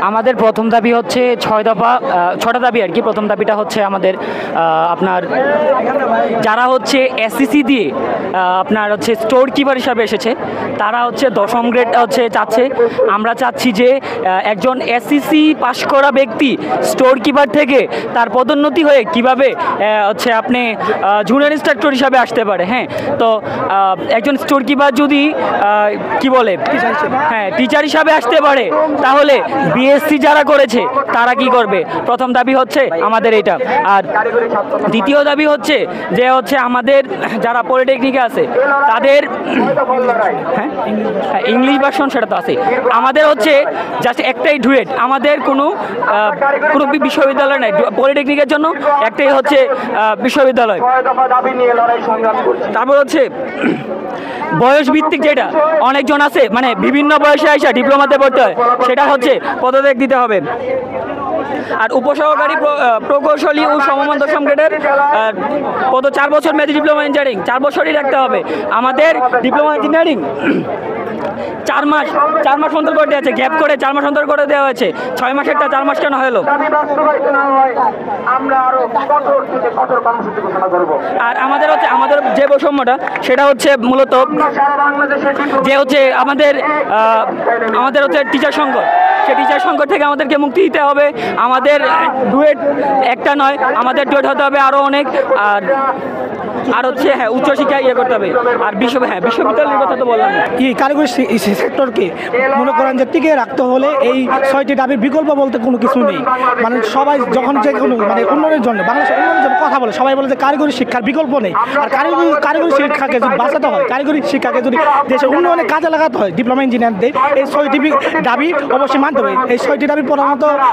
আমাদের প্রথম দাবি হচ্ছে 6টা দাবি আর কি। প্রথম দাবিটা হচ্ছে আমাদের আপনার যারা হচ্ছে এসএসসি দিয়ে আপনার হচ্ছে স্টোর কিপার হিসাবে এসেছে তারা হচ্ছে 10ম গ্রেড হচ্ছে চাচ্ছে। আমরা চাচ্ছি যে একজন এসএসসি পাশ করা ব্যক্তি স্টোর কিপার থেকে তার পদোন্নতি হয়ে কিভাবে হচ্ছে আপনি জুনিয়র ইন্সট্রাক্টর হিসাবে আসতে পারে। হ্যাঁ, তো একজন স্টোর কিপার যদি কি বলে টিচার হিসাবে আসতে পারে তাহলে বিএসসি যারা করেছে তারা কি করবে। প্রথম দাবি হচ্ছে আমাদের এটা। আর দ্বিতীয় দাবি হচ্ছে যে হচ্ছে আমাদের যারা পলিটেকনিকে আছে তাদের ইংলিশ ভার্সন সেটা তো আছে। আমাদের হচ্ছে জাস্ট একটাই ডুয়েট, আমাদের কোনো বিশ্ববিদ্যালয় নাই পলিটেকনিকের জন্য, একটাই হচ্ছে বিশ্ববিদ্যালয়। তারপর হচ্ছে বয়স ভিত্তিক যেটা অনেকজন আছে মানে বিভিন্ন বয়সে আইসা ডিপ্লোমাতে পড়তে হয়, সেটা হচ্ছে পদত্যাগ দিতে হবে। আর উপসহকারী প্রকৌশলী ও সমমান 10ম গ্রেডের পদ 4 বছর মেয়াদী ডিপ্লোমা ইঞ্জিনিয়ারিং 4 বছরই রাখতে হবে। আমাদের ডিপ্লোমা ইঞ্জিনিয়ারিং 4 মাস অন্তর করে দেওয়া আছে, গ্যাপ করে 4 মাস অন্তর করে দেওয়া হয়েছে। 6 মাসেরটা 4 মাস কেন হলো? আর আমাদের যে বৈষম্যটা সেটা হচ্ছে মূলত যে হচ্ছে আমাদের হচ্ছে টিচার সংকট। সেই টিচার সংকট থেকে আমাদেরকে মুক্তি দিতে হবে। আমাদের ডুয়েট একটা নয়, আমাদের ডুয়েট হতে হবে আরও অনেক। আর হচ্ছে উচ্চশিক্ষা করতে হবে। আর বিশ্ববিদ্যালয়ের কথা তো বললাম। কারিগরি সেক্টরকে মনে করেন যে টিকে রাখতে হলে এই 6টি দাবির বিকল্প বলতে কোনো কিছু নেই। মানে সবাই যখন যে কোনো মানে উন্নয়নের জন্য বাংলাদেশের উন্নয়নের জন্য কথা বলে, সবাই বলে যে কারিগরি শিক্ষার বিকল্প নেই। আর কারিগরি শিক্ষাকে যদি বাঁচাতে হয়, কারিগরি শিক্ষাকে যদি দেশের উন্নয়নে কাজে লাগাতে হয়, ডিপ্লোমা ইঞ্জিনিয়ারদের এই 6টি দাবি অবশ্যই মানতে হবে। এই 6টি দাবির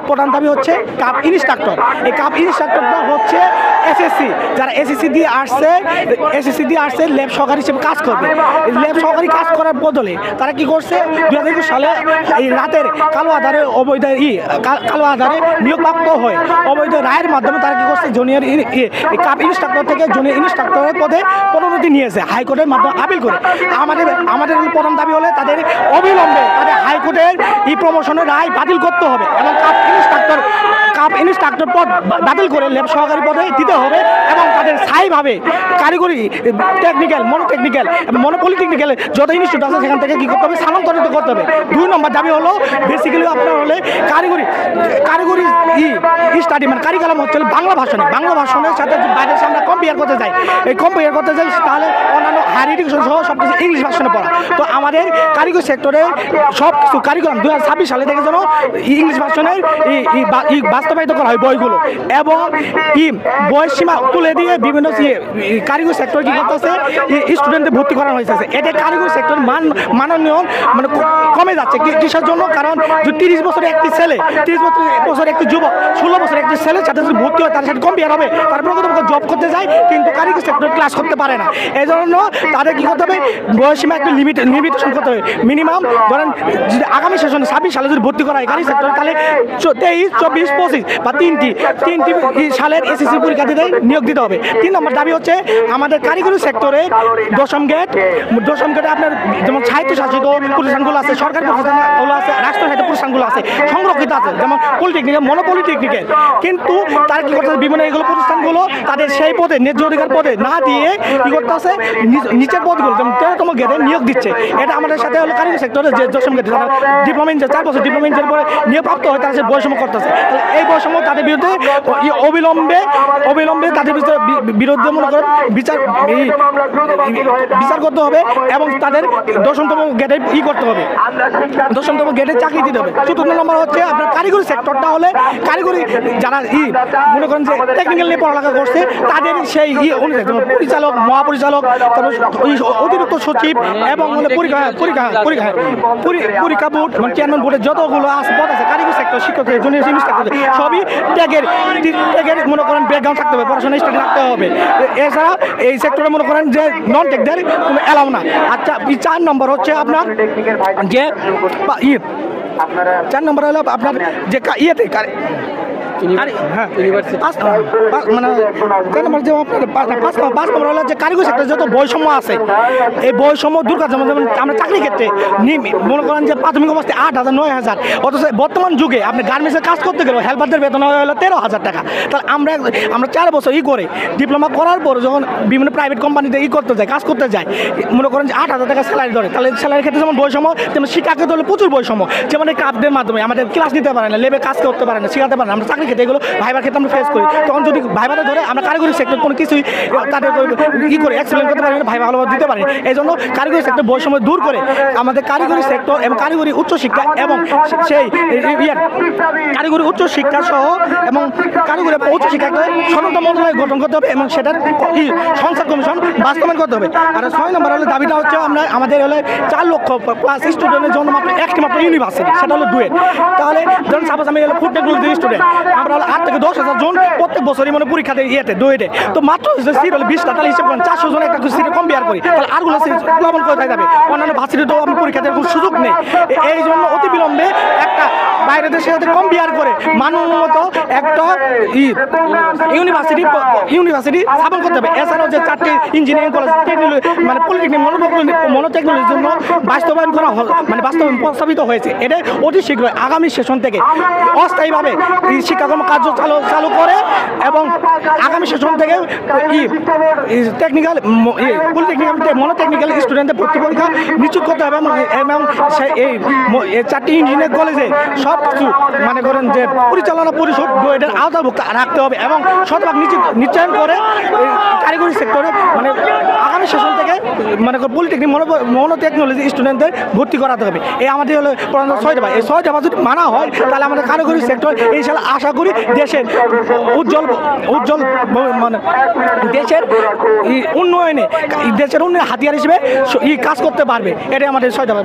প্রধান দাবি হচ্ছে কাপ ইনস্ট্রাক্টর। এই কাপ ইনস্ট্রাক্টরটা হচ্ছে এসএসসি, যারা এসএসসি দিয়ে আসছে ল্যাব সহকারী হিসেবে কাজ করবে। ল্যাব সহকারী কাজ করার বদলে তারা কি করছে 2021 সালে এই রাতের কালো আধারে নিয়োগপ্রাপ্ত হয় অবৈধ রায়ের মাধ্যমে তারা কি করছে জুনিয়র কাপ ইনস্ট্রাক্টর থেকে জুনিয়র ইনস্ট্রাক্টরের পদে পদোন্নতি নিয়েছে হাইকোর্টের মাধ্যমে আপিল করে। আমাদের প্রধান দাবি হলে তাদের অবিলম্বে তাদের হাইকোর্টের এই প্রমোশনের রায় বাতিল করতে হবে এবং কাপ ইনস্ট্রাক্টর পদ বাতিল করে ল্যাব সহকারী পদে দিতে হবে এবং তাদের স্থায়ীভাবে কারিগরি টেকনিক্যাল মনোপলিটেকনিক্যাল যত ইনস্টিটিউট আছে সেখান থেকে কী করতে হবে, স্থানান্তরিত করতে হবে। 2 নম্বর দাবি হলো বেসিক্যালি আপনার হলে কারিগরি স্টাডি মানে কারিকুলাম হচ্ছে বাংলা ভাষণের সাথে বাইরের সামনে কম্পেয়ার করতে যাই তাহলে অন্যান্য হায়ার এডুকেশন সহ সব কিছু ইংলিশ ভাষণে পড়া। তো আমাদের কারিগরি সেক্টরে সব কিছু কারিকুলাম 2026 সালে থেকে যেন ইংলিশ ভাষণের বাস্তবায়িত করা হয় বইগুলো এবং বয়সসীমা তুলে দিয়ে বিভিন্ন কারিগরি সেক্টর কি করতেছে স্টুডেন্টদের ভর্তি করানো হয়েছে। এতে কারিগরি সেক্টর মাননীয় মানে কমে যাচ্ছে। কিসের জন্য? কারণ 30 বছরের একটি ছেলে, 30 বছরের একটি যুবক, 16 বছরের একটি ছেলের সাথে যদি ভর্তি হয় তার সাথে কম্পেয়ার হবে, তার প্রকৃতপক্ষে জব করতে যায় কিন্তু কারিগরি সেক্টর ক্লাস করতে পারে না। এই জন্য তাদের কী করতে হবে, বয়সীমা একটু লিমিটেশন করতে হবে। মিনিমাম ধরেন যদি আগামী সেশনে 26 সালে যদি ভর্তি করা হয় কারিগরি সেক্টরে তাহলে 23, 24, 25 বা তিনটি সালের এসএসসি পরীক্ষা দিতে নিয়োগ দিতে হবে। 3 নম্বর দাবি হচ্ছে আমাদের কারিগরি সেক্টরে 10ম গেটে আপনার যেমন স্বায়ত্তশাসিত প্রতিষ্ঠানগুলো আছে, সরকারি প্রতিষ্ঠানগুলো আছে, রাষ্ট্রসাহিত্য প্রতিষ্ঠানগুলো আছে, সংরক্ষিত আছে যেমন মনোপলিটেকনিকের, কিন্তু তারা কি করতেছে বিভিন্ন এগুলো প্রতিষ্ঠানগুলো তাদের সেই পদে ন্যায্য অধিকার পদে না দিয়ে কি করতেছে নিচের পদগুলো যেমন 13তম গেটে নিয়োগ দিচ্ছে। এটা আমাদের সাথে হলো কারিগরি সেক্টরে যে 10ম গেটে যারা ডিপ্লোমা ইঞ্জিনিয়ার 4 বছর ডিপ্লোমা ইঞ্জিনিয়ার পরে নিয়োগপ্রাপ্ত হয় তারা সে বৈষম্য করতেছে। তাহলে এই বৈষম্য তাদের বিরুদ্ধে অবিলম্বে তাদের বিরুদ্ধে মনে করেন বিচার করতে হবে এবং তাদের 10তম গেটে করতে হবে, 10তম গেটে চাকরি দিতে হবে। 14 নম্বর হচ্ছে আপনার কারিগরি সেক্টরটা হলে কারিগরি যারা মনে করেন যে টেকনিক্যাল নিয়ে পড়ালেখা করছে তাদের সেই পরিচালক, মহাপরিচালক, তারপর অতিরিক্ত সচিব এবং পরীক্ষা বোর্ড এবং চেয়ারম্যান বোর্ডের যতগুলো পদ আছে কারিগরি সেক্টর শিক্ষক জুনিয়র ইনস্ট্রাক্টর সবই ট্যাগের মনে করেন ব্যাকগ্রাউন্ড থাকতে হবে, পড়াশোনা স্টাডি রাখতে হবে। এছাড়া এই সেক্টরে মনে করেন যে নন টেকদের কোনো অ্যালাউ না। আচ্ছা 4 নম্বর হচ্ছে আপনার যে 4 নম্বর হলো আপনার যে হ্যাঁ মানে পাঁচ নম্বর হলো যে কারিগরি সেক্টরে যত বৈষম্য আছে এই বৈষম্য দূর করার জন্য যেমন আমরা চাকরি ক্ষেত্রে মনে করেন যে প্রাথমিক অবস্থায় 8,000 9,000 অথচ বর্তমান যুগে আপনি গার্মেন্টসের কাজ করতে গেলে হেল্পারদের বেতন হলো 13,000 টাকা। তাহলে আমরা 4 বছর করে ডিপ্লোমা করার পর যখন বিভিন্ন প্রাইভেট কোম্পানিতে করতে যাই কাজ করতে যাই মনে করেন যে 8,000 টাকা স্যালারি ধরে, তাহলে স্যালারির ক্ষেত্রে যেমন বৈষম্য তেমন শিক্ষাকে হলে প্রচুর বৈষম্য। যেমন এই কাপদের মাধ্যমে আমাদের ক্লাস নিতে পারে না, লেবে কাজ করতে পারে না, শেখাতে পারে না। আমরা চাকরি ক্ষেত্রে এগুলো ভাইবার ক্ষেত্রে আমরা ফেস করি। তখন যদি ভাইবারে ধরে আমরা কারিগরি সেক্টর কোনো কিছুই তাদের করে এক্সপ্লেন করতে পারি না, ভাইবা ভালোভাবে দিতে পারি। এই জন্য কারিগরি সেক্টর বৈষম্য দূর করে আমাদের কারিগরি সেক্টর এবং কারিগরি উচ্চশিক্ষা এবং সেই কারিগরি উচ্চশিক্ষা সহ এবং কারিগরি উচ্চশিক্ষা স্বতন্ত্র মন্ত্রণালয় গঠন করতে হবে এবং সেটার সংসদ কমিশন বাস্তবায়ন করতে হবে। আর 6 নম্বর হলে দাবিটা হচ্ছে আমাদের হলে 4 লক্ষ প্লাস স্টুডেন্টের জন্য একটি মাত্র ইউনিভার্সিটি, সেটা হলো ডুয়েট। তাহলে ধরুন সাপোজ আমি হলো ফুড টেকনোলজি স্টুডেন্ট, আমরা হলো 8 থেকে 10,000 জন প্রত্যেক বছরই মানে পরীক্ষা দেয় ডুয়েটে। তো মাত্র সিট হলো 20টা, তাহলে হিসেব করেন 400 জন একটা সিটে কম্পেয়ার করি, তাহলে আরগুলো সিট প্লাবন কোথায় যাবে? অন্যান্য ভার্সিটি তো আমি পরীক্ষা দেওয়ার কোনো সুযোগ নেই। এই জন্য অতি বিলম্বে একটা বাইরের দেশের সাথে কম্পেয়ার করে মানমতো একটা ইউনিভার্সিটি স্থাপন করতে হবে। এছাড়াও যে 4টি ইঞ্জিনিয়ারিং কলেজ মানে পলিটেকনিক মনোটেকনোলজির জন্য বাস্তবায়ন করা মানে বাস্তবায়ন প্রস্তাবিত হয়েছে, এটা অতি শীঘ্রই আগামী সেশন থেকে অস্থায়ীভাবে শিক্ষাক্রম কার্য চালু করে এবং আগামী সেশন থেকে টেকনিক্যাল পলিটেকনিক্যাল মনোটেকনিক্যাল স্টুডেন্টদের ভর্তি পরীক্ষা নিশ্চিত করতে হবে এবং এই 4টি ইঞ্জিনিয়ারিং কলেজে সব কিছু মানে করেন যে পরিচালনা পরিষদ এটার আওতাভুক্ত রাখতে হবে এবং শতভাগ নিশ্চয়ন করে কারিগরি সেক্টরে মানে আগামী সেশন থেকে মানে পলিটেকনিক মনোটেকনোলজি স্টুডেন্টদের ভর্তি করাতে হবে। এই আমাদের হলো প্রধান 6 দফা। এই 6 দফা যদি মানা হয় তাহলে আমাদের কারিগরি সেক্টর এই সালে আশা করি দেশের উজ্জ্বল মানে দেশের উন্নয়নে হাতিয়ার হিসেবে কাজ করতে পারবে। এটাই আমাদের 6 দফা।